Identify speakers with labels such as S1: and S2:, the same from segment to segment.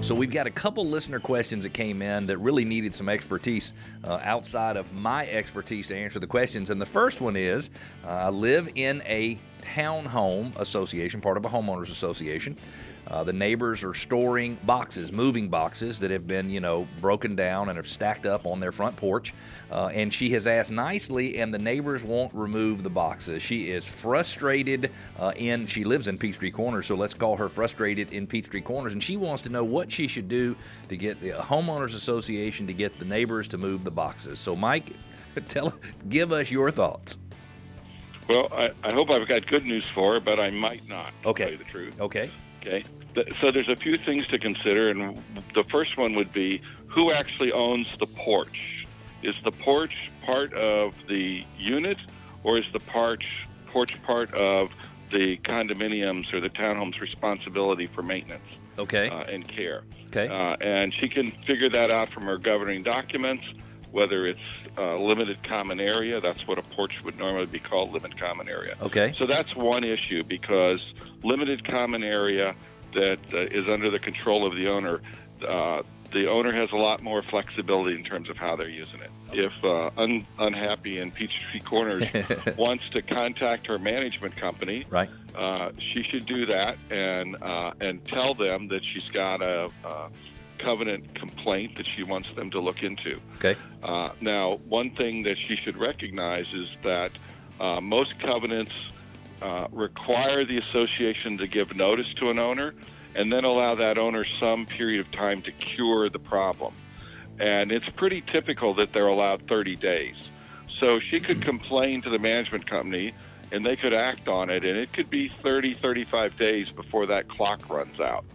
S1: So we've got a couple listener questions that came in that really needed some expertise outside of my expertise to answer the questions. And the first one is, I live in a townhome association, part of a homeowners association. The neighbors are storing boxes, moving boxes that have been, broken down and have stacked up on their front porch. And she has asked nicely, and the neighbors won't remove the boxes. She is frustrated she lives in Peachtree Corners, so let's call her frustrated in Peachtree Corners. And she wants to know what she should do to get the homeowners association to get the neighbors to move the boxes. So Mike, give us your thoughts.
S2: Well, I hope I've got good news for her, but I might not, to tell you the truth.
S1: Okay.
S2: So there's a few things to consider, and the first one would be who actually owns the porch. Is the porch part of the unit, or is the porch part of the condominiums or the townhome's responsibility for maintenance and care?
S1: Okay.
S2: And she can figure that out from her governing documents, whether it's limited common area. That's what a porch would normally be called, limited common area.
S1: Okay.
S2: So that's one issue, because limited common area that is under the control of the owner, the owner has a lot more flexibility in terms of how they're using it. If unhappy in Peachtree Corners wants to contact her management company,
S1: right,
S2: she should do that and tell them that she's got a covenant complaint that she wants them to look into.
S1: Okay.
S2: Now, one thing that she should recognize is that most covenants require the association to give notice to an owner and then allow that owner some period of time to cure the problem. And it's pretty typical that they're allowed 30 days. So she could complain to the management company and they could act on it, and it could be 30, 35 days before that clock runs out.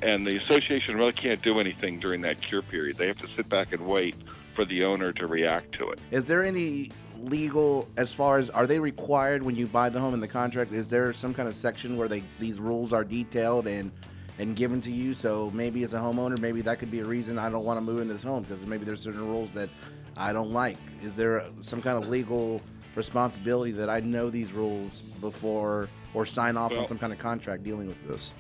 S2: And the association really can't do anything during that cure period. They have to sit back and wait for the owner to react to it.
S3: Is there any legal, as far as, are they required when you buy the home in the contract? Is there some kind of section where these rules are detailed and given to you? So maybe as a homeowner, maybe that could be a reason I don't want to move in this home, because maybe there's certain rules that I don't like. Is there some kind of legal responsibility that I know these rules before or sign off on some kind of contract dealing with this?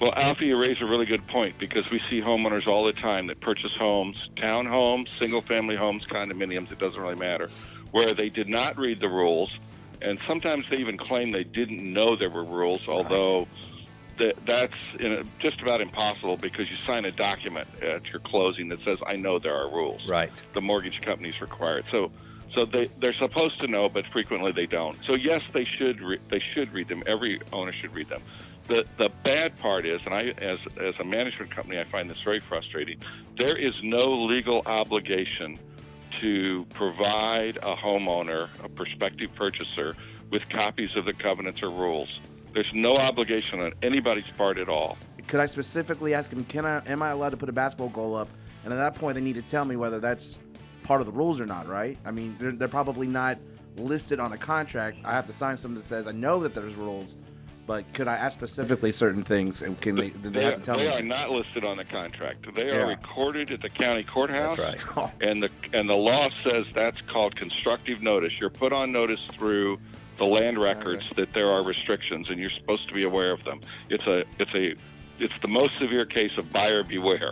S2: Well, Alfie, you raise a really good point, because we see homeowners all the time that purchase homes, townhomes, single-family homes, condominiums, it doesn't really matter, where they did not read the rules, and sometimes they even claim they didn't know there were rules, although that's just about impossible, because you sign a document at your closing that says, I know there are rules.
S1: Right.
S2: The mortgage company's required. So they're supposed to know, but frequently they don't. So yes, they should read them. Every owner should read them. The bad part is, and I, as a management company, I find this very frustrating, there is no legal obligation to provide a homeowner, a prospective purchaser, with copies of the covenants or rules. There's no obligation on anybody's part at all.
S3: Could I specifically ask him, am I allowed to put a basketball goal up? And at that point, they need to tell me whether that's part of the rules or not, right? I mean, they're probably not listed on a contract. I have to sign something that says I know that there's rules, but could I ask specifically certain things? And do they have to tell me?
S2: They are not listed on the contract. They are recorded at the county courthouse.
S1: That's right.
S2: And the law says that's called constructive notice. You're put on notice through the land records that there are restrictions, and you're supposed to be aware of them. It's the most severe case of buyer beware.